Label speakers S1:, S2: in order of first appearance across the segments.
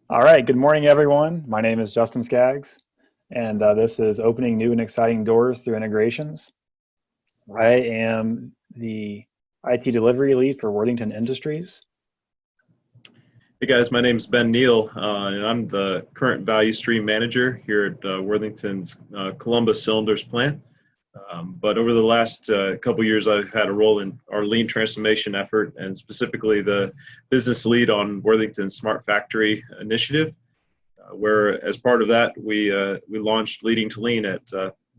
S1: All right, good morning, everyone. My name is Justin Skaggs, and this is Opening New and Exciting Doors Through Integrations. I am the IT delivery lead for Worthington Industries.
S2: Hey guys, my name is Ben Neal, and I'm the current value stream manager here at Worthington's Columbus Cylinders plant. But over the last couple years, I've had a role in our lean transformation effort, and specifically the business lead on Worthington's Smart Factory initiative, where as part of that, we launched Leading to Lean at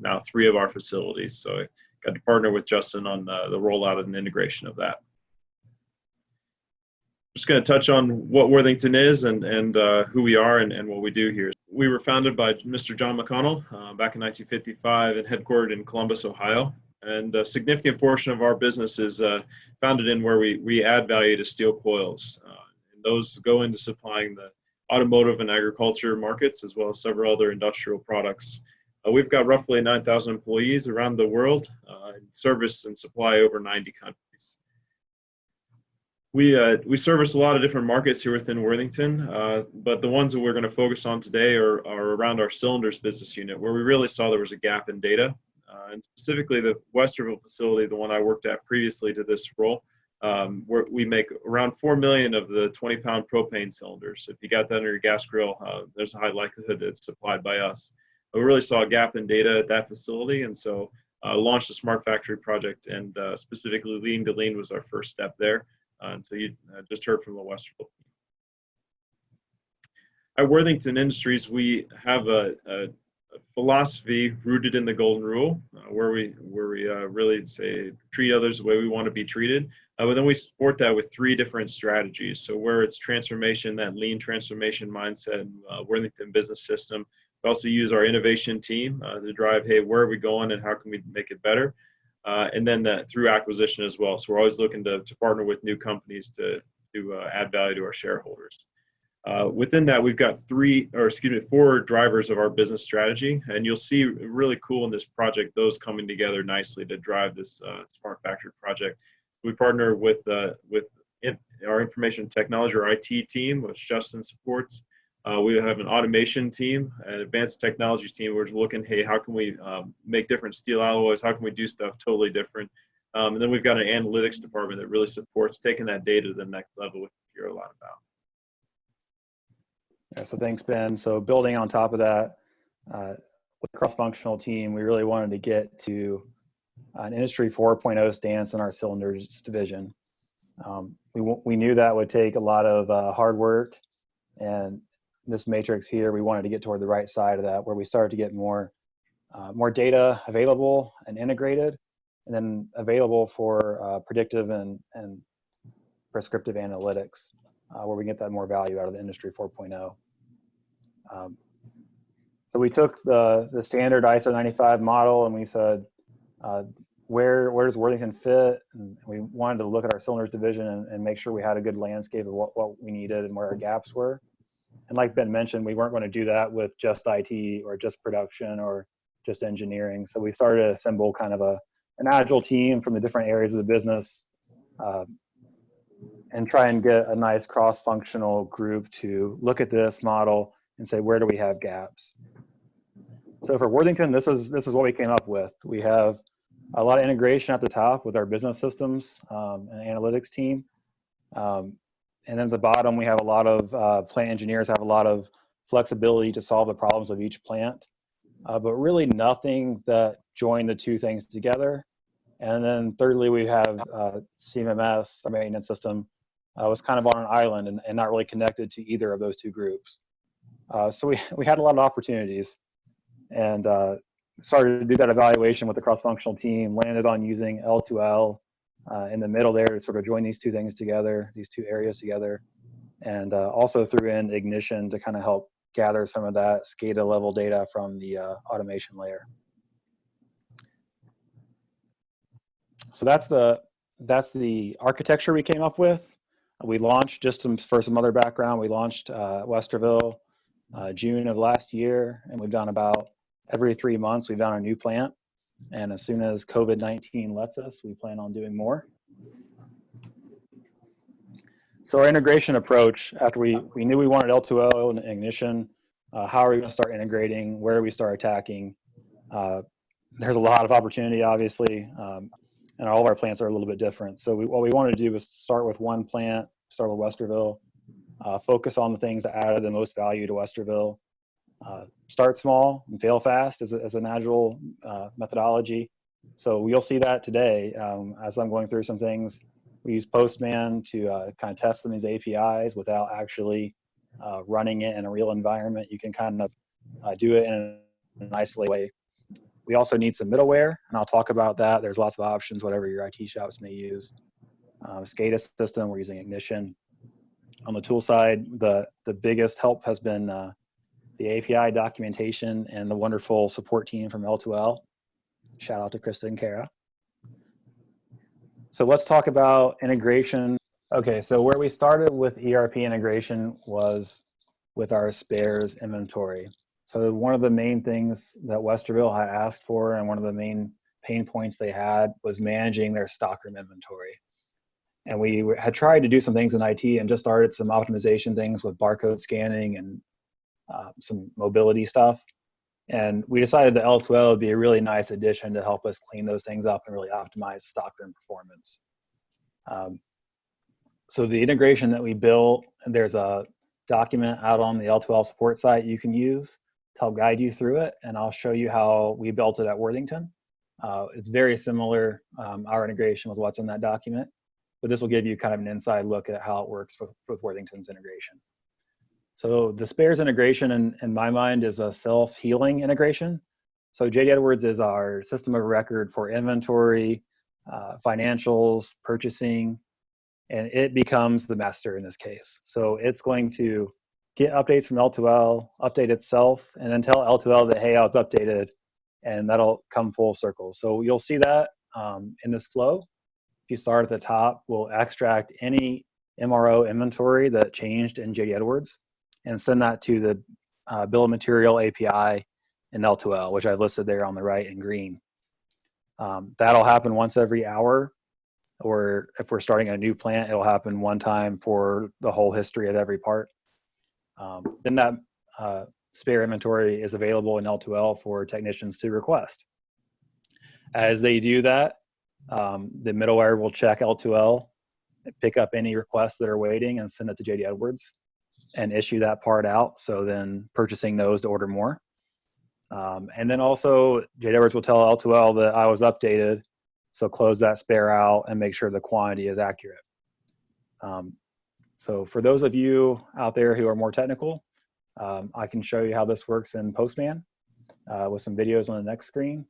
S2: now 3 of our facilities. So I got to partner with Justin on the rollout and integration of that. Just going to touch on what Worthington is and who we are and what we do here. We were founded by Mr. John McConnell back in 1955 and headquartered in Columbus, Ohio. And a significant portion of our business is founded in where we add value to steel coils. And those go into supplying the automotive and agriculture markets, as well as several other industrial products. We've got roughly 9,000 employees around the world, and service and supply over 90 countries. We service a lot of different markets here within Worthington, but the ones that we're going to focus on today are around our cylinders business unit, where we really saw there was a gap in data. And specifically the Westerville facility, the one I worked at previously to this role, where we make around 4 million of the 20-pound propane cylinders. If you got that under your gas grill, there's a high likelihood that it's supplied by us. But we really saw a gap in data at that facility, and so launched a Smart Factory project, and specifically Leading to Lean was our first step there. And so you just heard from the Westerville. At Worthington Industries, we have a philosophy rooted in the Golden Rule, where we really say treat others the way we want to be treated. But then we support that with 3 different strategies. So where it's transformation, that lean transformation mindset, Worthington Business System. We also use our innovation team to drive, hey, where are we going and how can we make it better? And then that through acquisition as well. So we're always looking to partner with new companies to add value to our shareholders. Within that, we've got 4 drivers of our business strategy, and you'll see really cool in this project those coming together nicely to drive this Smart Factory project. We partner with our information technology or IT team, which Justin supports. We have an automation team, an advanced technologies team. We're looking, hey, how can we make different steel alloys? How can we do stuff totally different? And then we've got an analytics department that really supports taking that data to the next level, which you hear a lot about.
S1: Yeah, so thanks, Ben. So building on top of that, with the cross-functional team, we really wanted to get to an Industry 4.0 stance in our cylinders division. We knew that would take a lot of hard work, and this matrix here, we wanted to get toward the right side of that, where we started to get more data available and integrated, and then available for predictive and prescriptive analytics, where we get that more value out of the Industry 4.0. So we took the standard ISO 95 model and we said, where does Worthington fit? And we wanted to look at our cylinders division and make sure we had a good landscape of what we needed and where our gaps were. And like Ben mentioned, we weren't going to do that with just IT or just production or just engineering. So we started to assemble kind of an agile team from the different areas of the business, and try and get a nice cross-functional group to look at this model and say, where do we have gaps? So for Worthington, this is what we came up with. We have a lot of integration at the top with our business systems and analytics team. And then at the bottom, we have a lot of plant engineers have a lot of flexibility to solve the problems of each plant, but really nothing that join the 2 things together. And then thirdly, we have CMMS, our maintenance system, was kind of on an island and not really connected to either of those 2 groups. So we had a lot of opportunities, and started to do that evaluation with the cross-functional team, landed on using L2L in the middle there to sort of join these 2 things together, these 2 areas together, and also threw in Ignition to kind of help gather some of that SCADA level data from the automation layer. So that's the architecture we came up with. We launched, just for some other background, we launched Westerville June of last year, and we've done about every 3 months, we've done a new plant. And as soon as COVID-19 lets us, we plan on doing more. So our integration approach, after we knew we wanted L2L and ignition, how are we going to start integrating? Where do we start attacking? There's a lot of opportunity, obviously, and all of our plants are a little bit different. So what we wanted to do was start with one plant, start with Westerville, focus on the things that added the most value to Westerville, start small and fail fast as an Agile methodology. So you'll see that today as I'm going through some things. We use Postman to kind of test these APIs without actually running it in a real environment. You can kind of do it in an isolated way. We also need some middleware, and I'll talk about that. There's lots of options, whatever your IT shops may use. SCADA system, we're using Ignition. On the tool side, the biggest help has been the API documentation and the wonderful support team from L2L. Shout out to Krista and Kara. So let's talk about integration. Okay, so where we started with ERP integration was with our spares inventory. So one of the main things that Westerville had asked for, and one of the main pain points they had, was managing their stockroom inventory. And we had tried to do some things in IT and just started some optimization things with barcode scanning and some mobility stuff. And we decided that L2L would be a really nice addition to help us clean those things up and really optimize stockroom performance. So the integration that we built, there's a document out on the L2L support site you can use to help guide you through it. And I'll show you how we built it at Worthington. It's very similar, our integration with what's in that document, but this will give you kind of an inside look at how it works with Worthington's integration. So the spares integration, in my mind, is a self-healing integration. So JD Edwards is our system of record for inventory, financials, purchasing, and it becomes the master in this case. So it's going to get updates from L2L, update itself, and then tell L2L that, hey, I was updated, and that'll come full circle. So you'll see that in this flow. If you start at the top, we'll extract any MRO inventory that changed in JD Edwards and send that to the bill of material API in L2L, which I listed there on the right in green. That'll happen once every hour, or if we're starting a new plant, it'll happen one time for the whole history of every part. Then that spare inventory is available in L2L for technicians to request. As they do that, the middleware will check L2L, pick up any requests that are waiting, and send it to JD Edwards and issue that part out. So then purchasing knows to order more. And then also JD Edwards will tell L2L that I was updated, so close that spare out and make sure the quantity is accurate. So for those of you out there who are more technical, I can show you how this works in Postman with some videos on the next screen.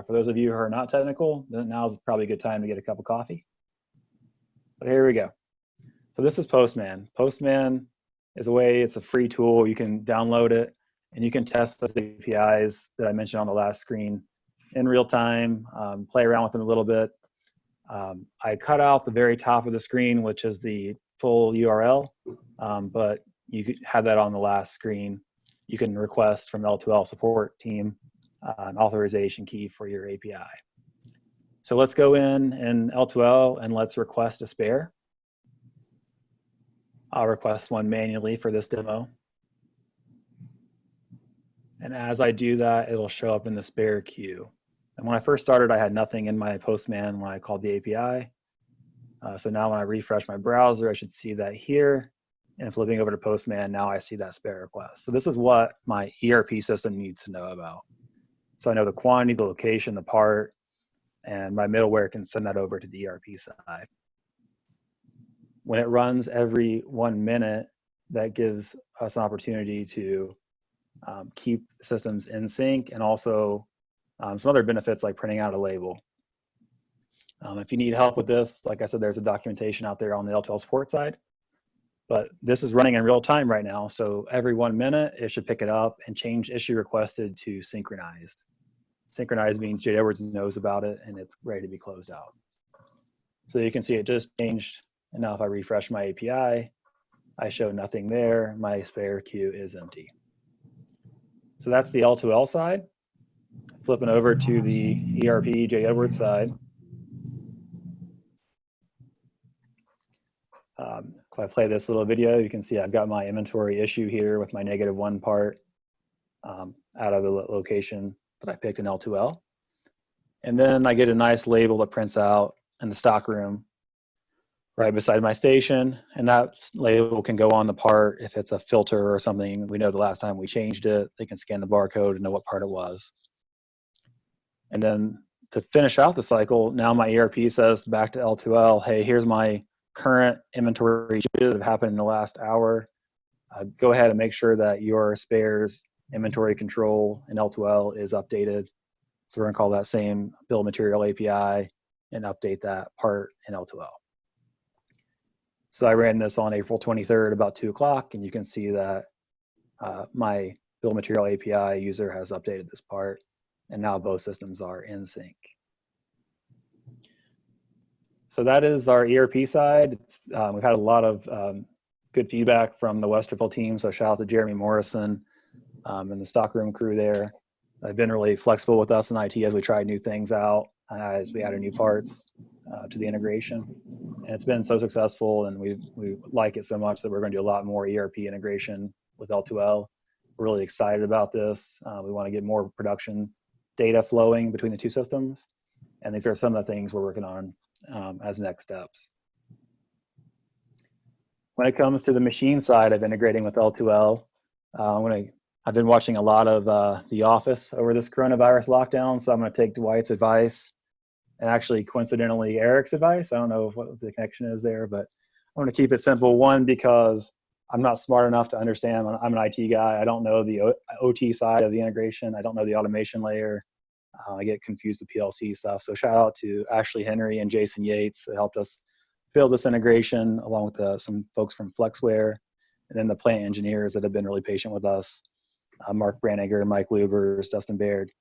S1: For those of you who are not technical, then now's probably a good time to get a cup of coffee. But here we go. So this is Postman. Postman is a way, it's a free tool. You can download it and you can test those APIs that I mentioned on the last screen in real time, play around with them a little bit. I cut out the very top of the screen, which is the full URL, but you could have that on the last screen. You can request from L2L support team an authorization key for your API. So let's go in L2L and let's request a spare. I'll request one manually for this demo. And as I do that, it'll show up in the spare queue. And when I first started, I had nothing in my Postman when I called the API. So now when I refresh my browser, I should see that here. And flipping over to Postman, now I see that spare request. So this is what my ERP system needs to know about. So I know the quantity, the location, the part, and my middleware can send that over to the ERP side. When it runs every 1 minute, that gives us an opportunity to keep systems in sync, and also some other benefits like printing out a label. If you need help with this, like I said, there's a documentation out there on the L2L support side, but this is running in real time right now. So every 1 minute, it should pick it up and change issue requested to synchronized. Synchronized means JD Edwards knows about it and it's ready to be closed out. So you can see it just changed. And now if I refresh my API, I show nothing there. My spare queue is empty. So that's the L2L side. Flipping over to the ERP JD Edwards side. if I play this little video, you can see I've got my inventory issue here with my -1 part out of the location that I picked in L2L. And then I get a nice label that prints out in the stock room right beside my station. And that label can go on the part if it's a filter or something. We know the last time we changed it, they can scan the barcode and know what part it was. And then to finish out the cycle, now my ERP says back to L2L, hey, here's my current inventory that have happened in the last hour. Go ahead and make sure that your spares inventory control in L2L is updated. So we're gonna call that same bill of material API and update that part in L2L. So I ran this on April 23rd about 2 o'clock, and you can see that my bill of material API user has updated this part, and now both systems are in sync. So that is our ERP side. We've had a lot of good feedback from the Westerville team, so shout out to Jeremy Morrison and the stockroom crew there. They've been really flexible with us in IT as we tried new things out, as we added new parts to the integration. And it's been so successful, and we like it so much that we're going to do a lot more ERP integration with L2L. We're really excited about this. We want to get more production data flowing between the two systems. And these are some of the things we're working on as next steps. When it comes to the machine side of integrating with L2L, I've been watching a lot of The Office over this coronavirus lockdown, so I'm going to take Dwight's advice and actually coincidentally Eric's advice. I don't know what the connection is there, but I want to keep it simple. One, because I'm not smart enough to understand. I'm an IT guy. I don't know the OT side of the integration. I don't know the automation layer. I get confused with PLC stuff. So shout out to Ashley Henry and Jason Yates that helped us build this integration, along with some folks from Flexware, and then the plant engineers that have been really patient with us. Mark Branniger, Mike Lubers, Dustin Baird.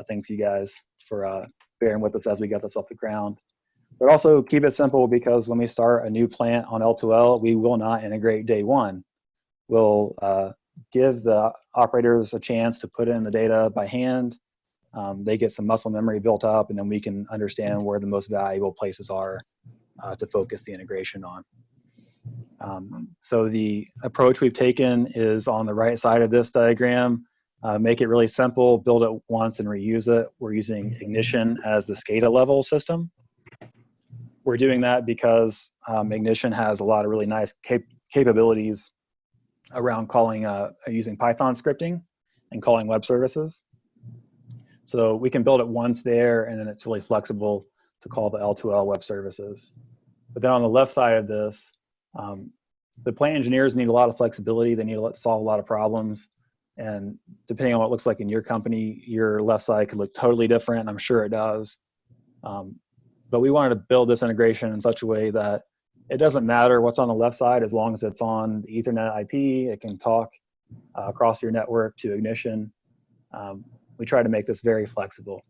S1: Thanks you guys for bearing with us as we got this off the ground. But also keep it simple, because when we start a new plant on L2L, we will not integrate day one. We'll give the operators a chance to put in the data by hand. They get some muscle memory built up, and then we can understand where the most valuable places are to focus the integration on. So the approach we've taken is on the right side of this diagram. Make it really simple, build it once and reuse it. We're using Ignition as the SCADA level system. We're doing that because Ignition has a lot of really nice capabilities around calling, using Python scripting and calling web services. So we can build it once there, and then it's really flexible to call the L2L web services. But then on the left side of this, the plant engineers need a lot of flexibility. They need to solve a lot of problems. And depending on what it looks like in your company, your left side could look totally different. I'm sure it does. But we wanted to build this integration in such a way that it doesn't matter what's on the left side, as long as it's on the Ethernet IP, it can talk across your network to Ignition. We try to make this very flexible.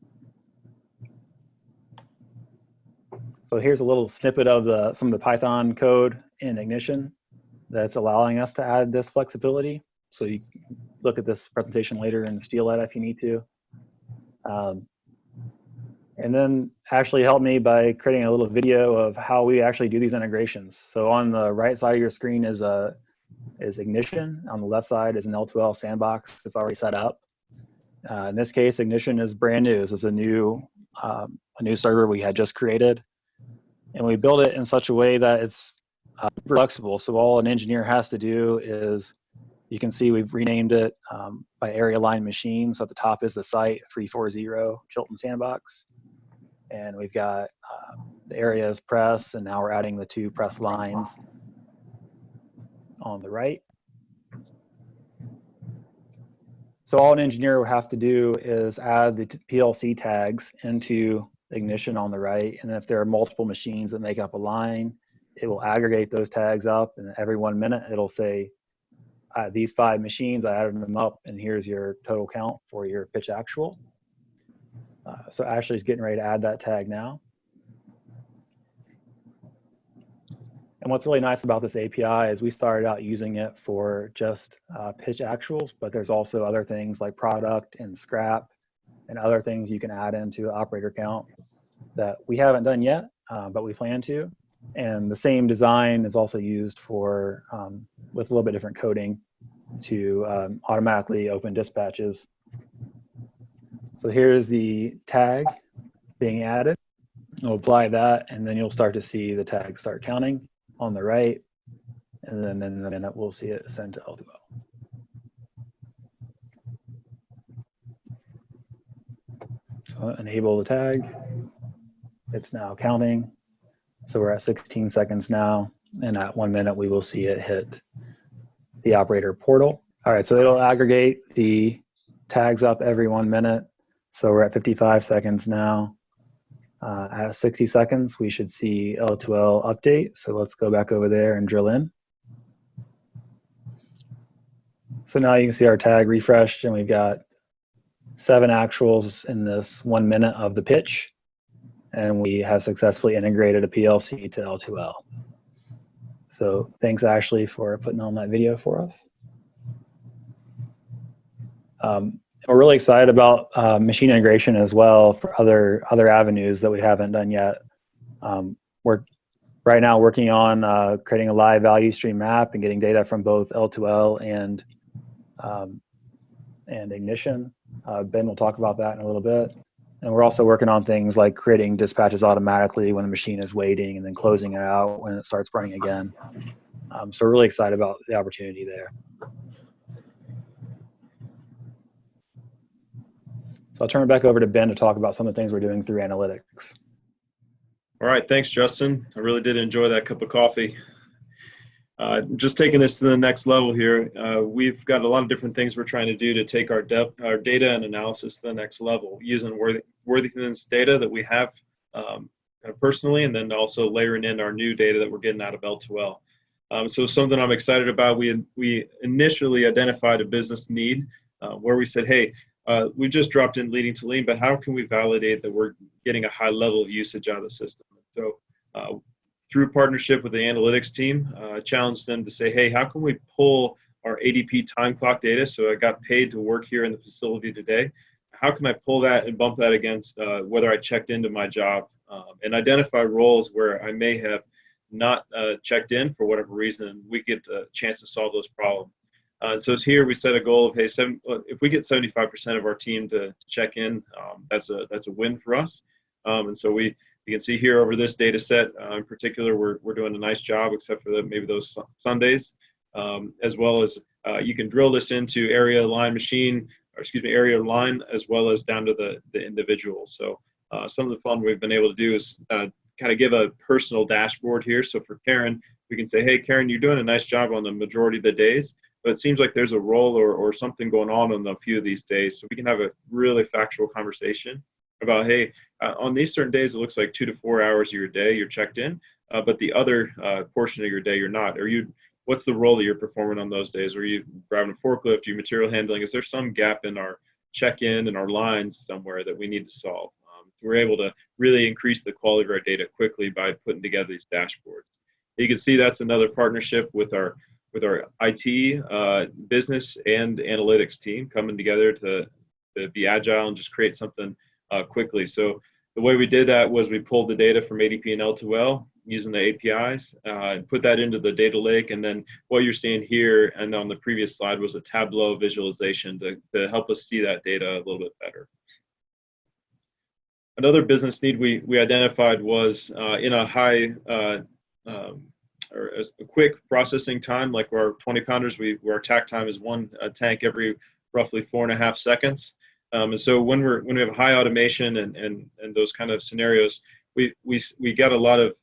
S1: So here's a little snippet of some of the Python code in Ignition that's allowing us to add this flexibility. So you can look at this presentation later and steal it if you need to. And then Ashley helped me by creating a little video of how we actually do these integrations. So on the right side of your screen is Ignition. On the left side is an L2L sandbox that's already set up. In this case, Ignition is brand new. This is a new server we had just created. And we build it in such a way that it's flexible. So all an engineer has to do is, you can see we've renamed it by area line machine. So at the top is the site 340 Chilton Sandbox. And we've got the area is press, and now we're adding the 2 press lines on the right. So all an engineer would have to do is add the PLC tags into Ignition on the right. And if there are multiple machines that make up a line, it will aggregate those tags up. And every 1 minute, it'll say, these 5 machines, I added them up, and here's your total count for your pitch actual. So Ashley's getting ready to add that tag now. And what's really nice about this API is we started out using it for just pitch actuals, but there's also other things like product and scrap and other things you can add into operator count that we haven't done yet, but we plan to. And the same design is also used for, with a little bit different coding, to automatically open dispatches. So here's the tag being added. We'll apply that, and then you'll start to see the tags start counting on the right. And then in a minute, we'll see it send to L2L. So enable the tag. It's now counting. So we're at 16 seconds now. And at 1 minute, we will see it hit the operator portal. All right, so it'll aggregate the tags up every 1 minute. So we're at 55 seconds now. At 60 seconds, we should see L2L update. So let's go back over there and drill in. So now you can see our tag refreshed, and we've got 7 actuals in this 1 minute of the pitch. And we have successfully integrated a PLC to L2L. So thanks, Ashley, for putting on that video for us. We're really excited about machine integration as well for other avenues that we haven't done yet. We're right now working on creating a live value stream map and getting data from both L2L and Ignition. Ben will talk about that in a little bit. And we're also working on things like creating dispatches automatically when the machine is waiting and then closing it out when it starts running again. So we're really excited about the opportunity there. So I'll turn it back over to Ben to talk about some of the things we're doing through analytics.
S2: All right, thanks, Justin. I really did enjoy that cup of coffee. Just taking this to the next level here, we've got a lot of different things we're trying to do to take our data and analysis to the next level, using Worthington's data that we have kind of personally, and then also layering in our new data that we're getting out of L2L. So something I'm excited about, we initially identified a business need where we said, hey, we just dropped in leading to lean, but how can we validate that we're getting a high level of usage out of the system? So through partnership with the analytics team, challenged them to say, hey, how can we pull our ADP time clock data? So I got paid to work here in the facility today. How can I pull that and bump that against whether I checked into my job and identify roles where I may have not checked in for whatever reason, and we get a chance to solve those problems. So it's here we set a goal of, hey, if we get 75% of our team to check in, that's a win for us. And so you can see here over this data set in particular, we're doing a nice job, except for maybe those Sundays, as well as you can drill this into area line area line, as well as down to the individual. So some of the fun we've been able to do is kind of give a personal dashboard here. So for Karen, we can say, hey, Karen, you're doing a nice job on the majority of the days, but it seems like there's a role or something going on a few of these days. So we can have a really factual conversation about, hey, on these certain days, it looks like 2 to 4 hours of your day you're checked in, but the other portion of your day you're not. What's the role that you're performing on those days? Are you driving a forklift? Are you material handling? Is there some gap in our check-in and our lines somewhere that we need to solve? We're able to really increase the quality of our data quickly by putting together these dashboards. You can see that's another partnership with our IT, business, and analytics team coming together to be agile and just create something quickly. So the way we did that was we pulled the data from ADP and L2L using the APIs and put that into the data lake. And then what you're seeing here and on the previous slide was a Tableau visualization to help us see that data a little bit better. Another business need we identified was in a high or a quick processing time, like our 20 pounders, our tack time is one tank every roughly 4.5 seconds. And so when we have high automation and those kind of scenarios, we get a lot of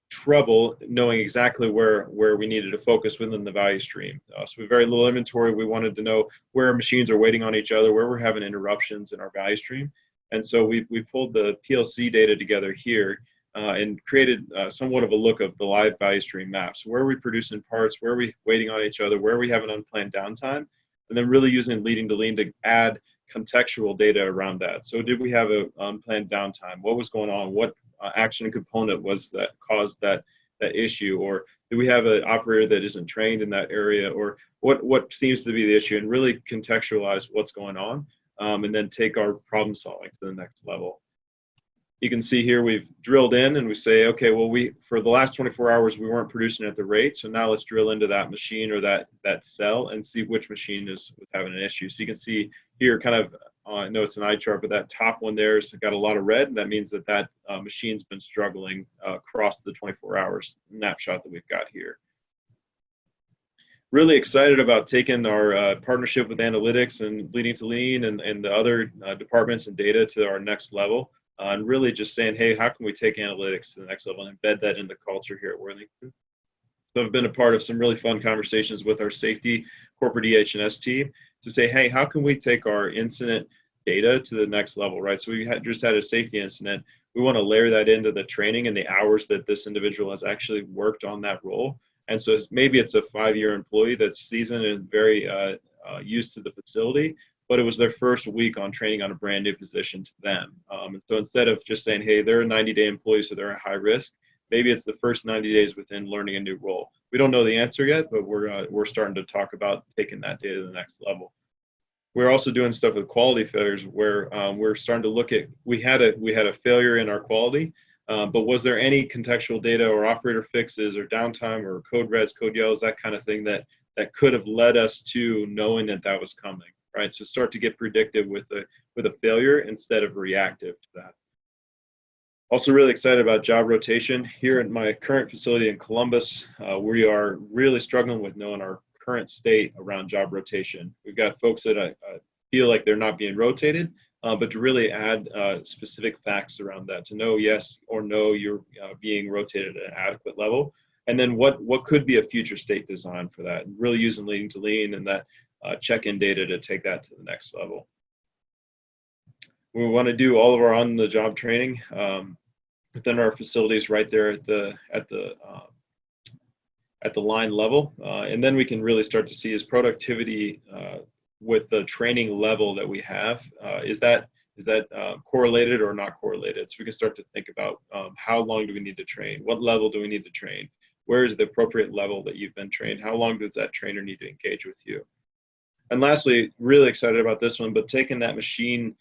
S2: trouble knowing exactly where we needed to focus within the value stream. So we have very little inventory. We wanted to know where machines are waiting on each other, where we're having interruptions in our value stream. And so we pulled the PLC data together here and created somewhat of a look of the live value stream maps. Where are we producing parts? Where are we waiting on each other? Where are we having unplanned downtime? And then really using leading to lean to add contextual data around that. So did we have an unplanned downtime? What was going on? What action component was that caused that issue? Or do we have an operator that isn't trained in that area? Or what seems to be the issue? And really contextualize what's going on and then take our problem solving to the next level. You can see here we've drilled in and we say, okay, well, for the last 24 hours, we weren't producing at the rate. So now let's drill into that machine or that cell and see which machine is having an issue. So you can see here kind of, I know it's an eye chart, but that top one there has got a lot of red. And that means that machine's been struggling across the 24 hours snapshot that we've got here. Really excited about taking our partnership with analytics and leading to lean and the other departments and data to our next level. And really just saying, hey, how can we take analytics to the next level and embed that into culture here at Worthington? So I've been a part of some really fun conversations with our safety corporate EH&S team to say, hey, how can we take our incident data to the next level, right? So we just had a safety incident. We want to layer that into the training and the hours that this individual has actually worked on that role. And so maybe it's a 5-year employee that's seasoned and very used to the facility, but it was their first week on training on a brand new position to them. And so instead of just saying, hey, they're a 90-day employee, so they're at high risk, maybe it's the first 90 days within learning a new role. We don't know the answer yet, but we're starting to talk about taking that data to the next level. We're also doing stuff with quality failures where we're starting to look at, we had a failure in our quality, but was there any contextual data or operator fixes or downtime or code reds, code yellows, that kind of thing that could have led us to knowing that was coming, right? So start to get predictive with a failure instead of reactive to that. Also really excited about job rotation. Here at my current facility in Columbus, we are really struggling with knowing our current state around job rotation. We've got folks that feel like they're not being rotated, but to really add specific facts around that, to know yes or no you're being rotated at an adequate level. And then what could be a future state design for that, and really using leading to lean and that check-in data to take that to the next level. We want to do all of our on-the-job training within our facilities right there at the line level, and then we can really start to see is productivity with the training level that we have, is that correlated or not correlated? So we can start to think about how long do we need to train, what level do we need to train, where is the appropriate level that you've been trained, how long does that trainer need to engage with you? And lastly, really excited about this one, but taking that machine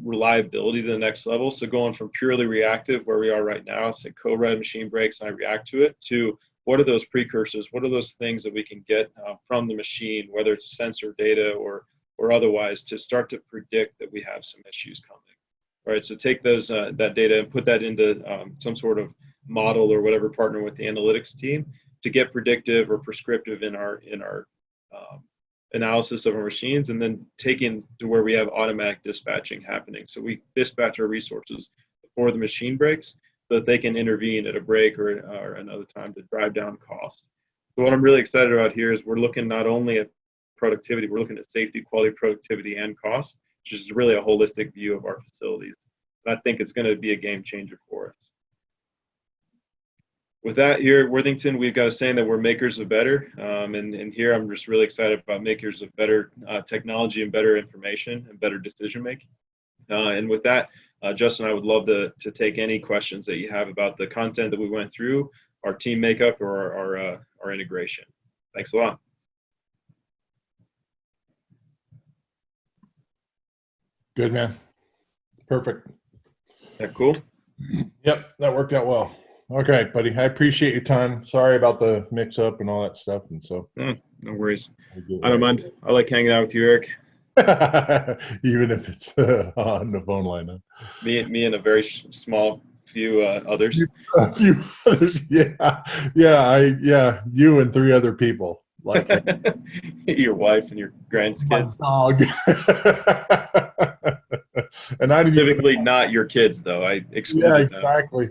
S2: reliability to the next level. So going from purely reactive, where we are right now, say code red, machine breaks, and I react to it, to what are those precursors? What are those things that we can get from the machine, whether it's sensor data or otherwise, to start to predict that we have some issues coming? All right, so take those that data and put that into some sort of model or whatever, partner with the analytics team to get predictive or prescriptive in our analysis of our machines, and then taking to where we have automatic dispatching happening. So we dispatch our resources before the machine breaks so that they can intervene at a break or another time to drive down costs. So what I'm really excited about here is we're looking not only at productivity, we're looking at safety, quality, productivity, and cost, which is really a holistic view of our facilities. And I think it's going to be a game changer for us. With that, here at Worthington, we've got a saying that we're makers of better. And here I'm just really excited about makers of better technology and better information and better decision making. And with that, Justin, I would love to take any questions that you have about the content that we went through, our team makeup, or our integration. Thanks a lot.
S3: Good, man. Perfect.
S2: Yeah, cool.
S3: Yep, that worked out well. Okay, buddy. I appreciate your time. Sorry about the mix-up and all that stuff. And so,
S2: no worries. I don't mind. I like hanging out with you, Eric.
S3: Even if it's on the phone line. Huh?
S2: Me and a very small few others.
S3: A few others, yeah. You and 3 other people. Like
S2: your wife and your grandkids.
S3: My dog. And I
S2: specifically not your kids, though. I excluded them.
S3: Exactly.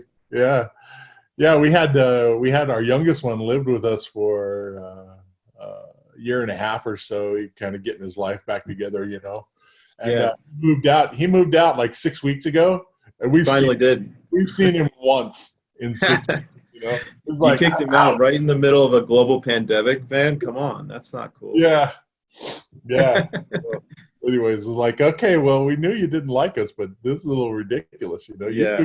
S3: Yeah, we had our youngest one lived with us for a year and a half or so. He kind of getting his life back together, you know. And he moved out like 6 weeks ago, and we've seen him once in 6 weeks. You know, it's
S2: like, you kicked him out right in the middle of a global pandemic, man. Come on, that's not cool.
S3: Yeah. So, anyways, it's like, okay, well, we knew you didn't like us, but this is a little ridiculous, you know.
S2: Yeah.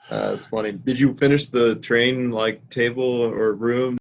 S2: That's funny. Did you finish the train like table or room?